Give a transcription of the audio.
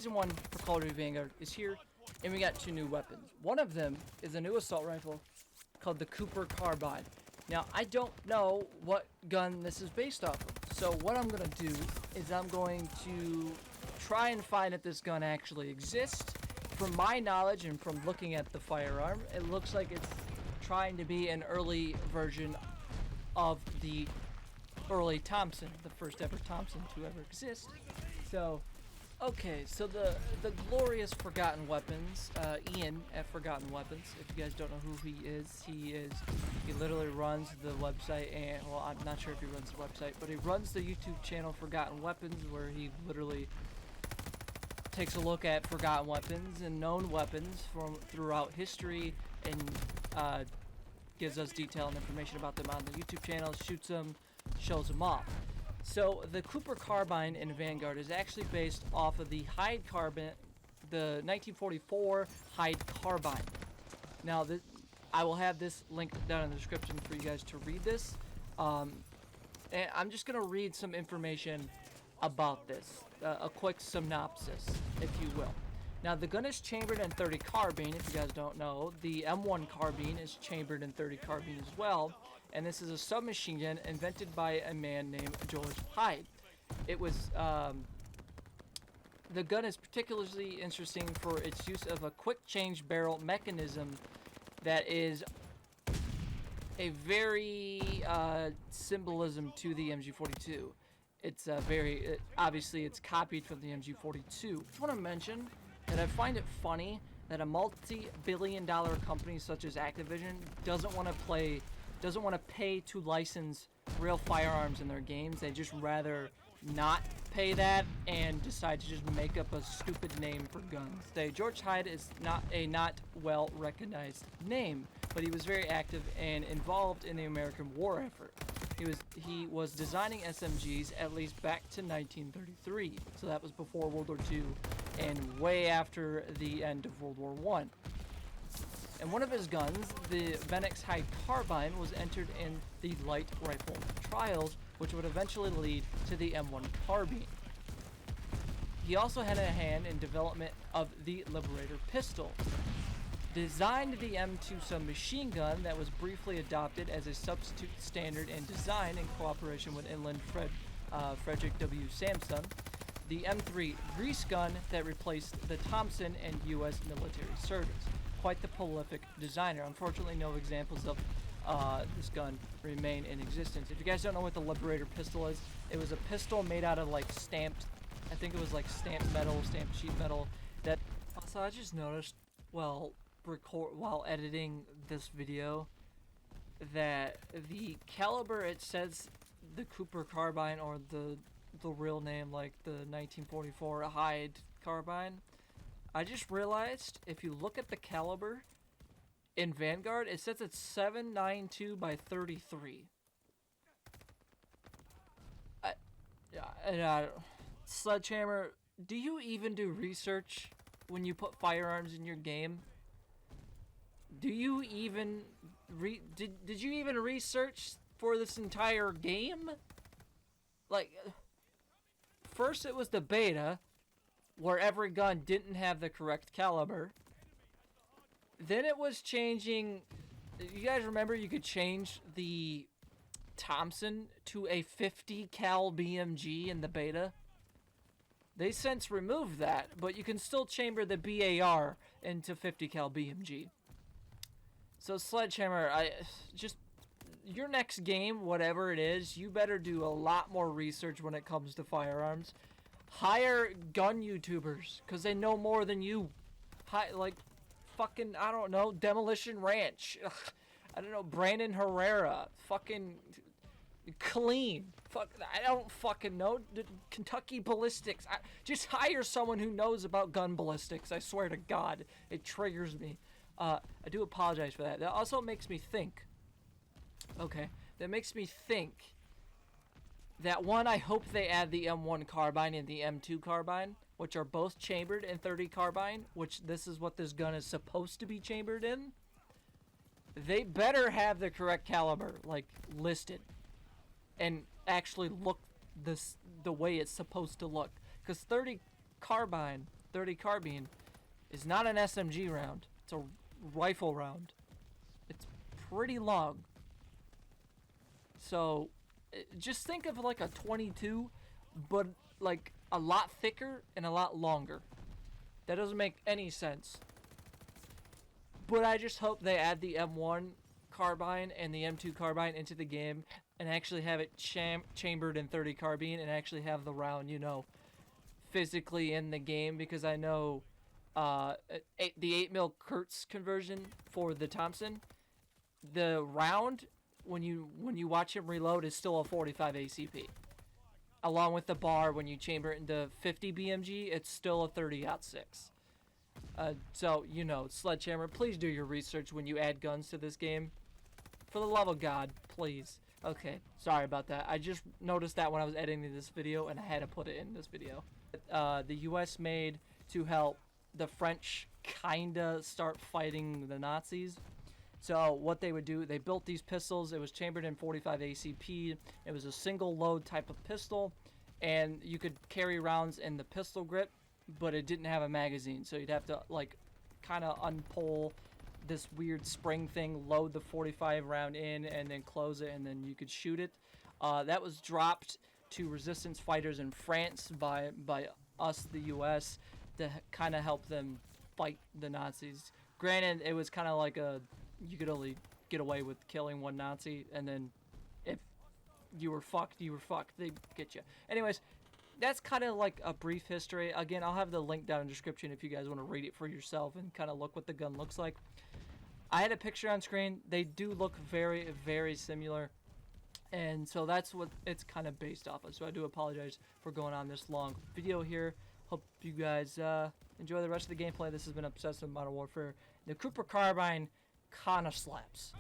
Season 1 for Call of Duty Vanguard is here, and we got 2 new weapons. One of them is a new assault rifle called the Cooper Carbine. Now, I don't know what gun this is based off of, so what I'm going to do is I'm going to try and find if this gun actually exists. From my knowledge and from looking at the firearm, it looks like it's trying to be an early version of the early Thompson, the first ever Thompson to ever exist. So, okay, so the glorious Forgotten Weapons, Ian at Forgotten Weapons. If you guys don't know who he literally runs the website, and well, I'm not sure if he runs the website, but he runs the YouTube channel Forgotten Weapons, where he literally takes a look at forgotten weapons and known weapons from throughout history, and gives us detailed information about them on the YouTube channel, shoots them, shows them off. So the Cooper Carbine in Vanguard is actually based off of the Hyde Carbine, the 1944 Hyde Carbine. Now, I will have this linked down in the description for you guys to read this. And I'm just going to read some information about this, a quick synopsis, if you will. Now, the gun is chambered in .30 carbine, if you guys don't know. The M1 carbine is chambered in .30 carbine as well. And this is a submachine gun invented by a man named George Hyde. It was, the gun is particularly interesting for its use of a quick change barrel mechanism that is a very, symbolism to the MG42. It's obviously it's copied from the MG42. I just want to mention that I find it funny that a multi-billion-dollar company such as Activision doesn't want to pay to license real firearms in their games. They just rather not pay that and decide to just make up a stupid name for guns. George Hyde is not a well recognized name, but he was very active and involved in the American war effort. He was designing SMGs at least back to 1933, so that was before World War II and way after the end of World War I. And one of his guns, the Vanguard Hyde Carbine, was entered in the light rifle trials, which would eventually lead to the M1 carbine. He also had a hand in development of the Liberator pistol. Designed the M2 submachine gun that was briefly adopted as a substitute standard and design in cooperation with Inland Frederick W. Samson. The M3 grease gun that replaced the Thompson in U.S. military service. Quite the prolific designer. Unfortunately, no examples of this gun remain in existence. If you guys don't know what the Liberator pistol is, it was a pistol made out of like stamped, I think it was like stamped metal, stamped sheet metal. That also, I just noticed while editing this video that the caliber, it says the Cooper Carbine, or the real name, like the 1944 Hyde Carbine. I just realized if you look at the caliber in Vanguard, it says it's 7.92 by 33. Sledgehammer, do you even do research when you put firearms in your game? Do you even did you even research for this entire game? Like, first it was the beta, where every gun didn't have the correct caliber. Then it was changing. You guys remember you could change the Thompson to a 50 cal BMG in the beta? They since removed that, but you can still chamber the BAR into 50 cal BMG. So Sledgehammer, your next game, whatever it is, you better do a lot more research when it comes to firearms. Hire gun YouTubers, because they know more than you. Like, fucking, I don't know, Demolition Ranch. Ugh, I don't know, Brandon Herrera. Fucking Clean. Fuck, I don't fucking know. Kentucky Ballistics. Just hire someone who knows about gun ballistics. I swear to God, it triggers me. I do apologize for that. That also makes me think. Okay, that makes me think that one, I hope they add the M1 carbine and the M2 carbine, which are both chambered in .30 carbine, which this is what this gun is supposed to be chambered in. They better have the correct caliber, like, listed, and actually look the way it's supposed to look. Because .30 .30 carbine is not an SMG round. It's a rifle round. It's pretty long. So just think of like a 22, but like a lot thicker and a lot longer. That doesn't make any sense. But I just hope they add the M1 carbine and the M2 carbine into the game and actually have it chambered in .30 carbine and actually have the round, you know, physically in the game, because I know the 8mm Kurtz conversion for the Thompson, the round when you watch him reload is still a 45 ACP. Along with the bar, when you chamber it into 50 BMG, it's still a 30-06. So, you know, Sledgehammer, please do your research when you add guns to this game. For the love of God, please. Okay, sorry about that. I just noticed that when I was editing this video, and I had to put it in this video. The US made to help the French kinda start fighting the Nazis. So what they would do, they built these pistols. It was chambered in 45 ACP. It was a single load type of pistol, and you could carry rounds in the pistol grip, but it didn't have a magazine. So you'd have to like kind of unpull this weird spring thing, load the 45 round in, and then close it, and then you could shoot it. That was dropped to resistance fighters in France by us, the US, to kind of help them fight the Nazis. Granted, it was kind of like you could only get away with killing one Nazi, and then if you were fucked, they'd get you. Anyways, that's kind of like a brief history. Again, I'll have the link down in the description if you guys want to read it for yourself and kind of look what the gun looks like. I had a picture on screen. They do look very, very similar, and so that's what it's kind of based off of. So I do apologize for going on this long video here. Hope you guys enjoy the rest of the gameplay. This has been Obsessive Modern Warfare. The Cooper Carbine kind of slaps.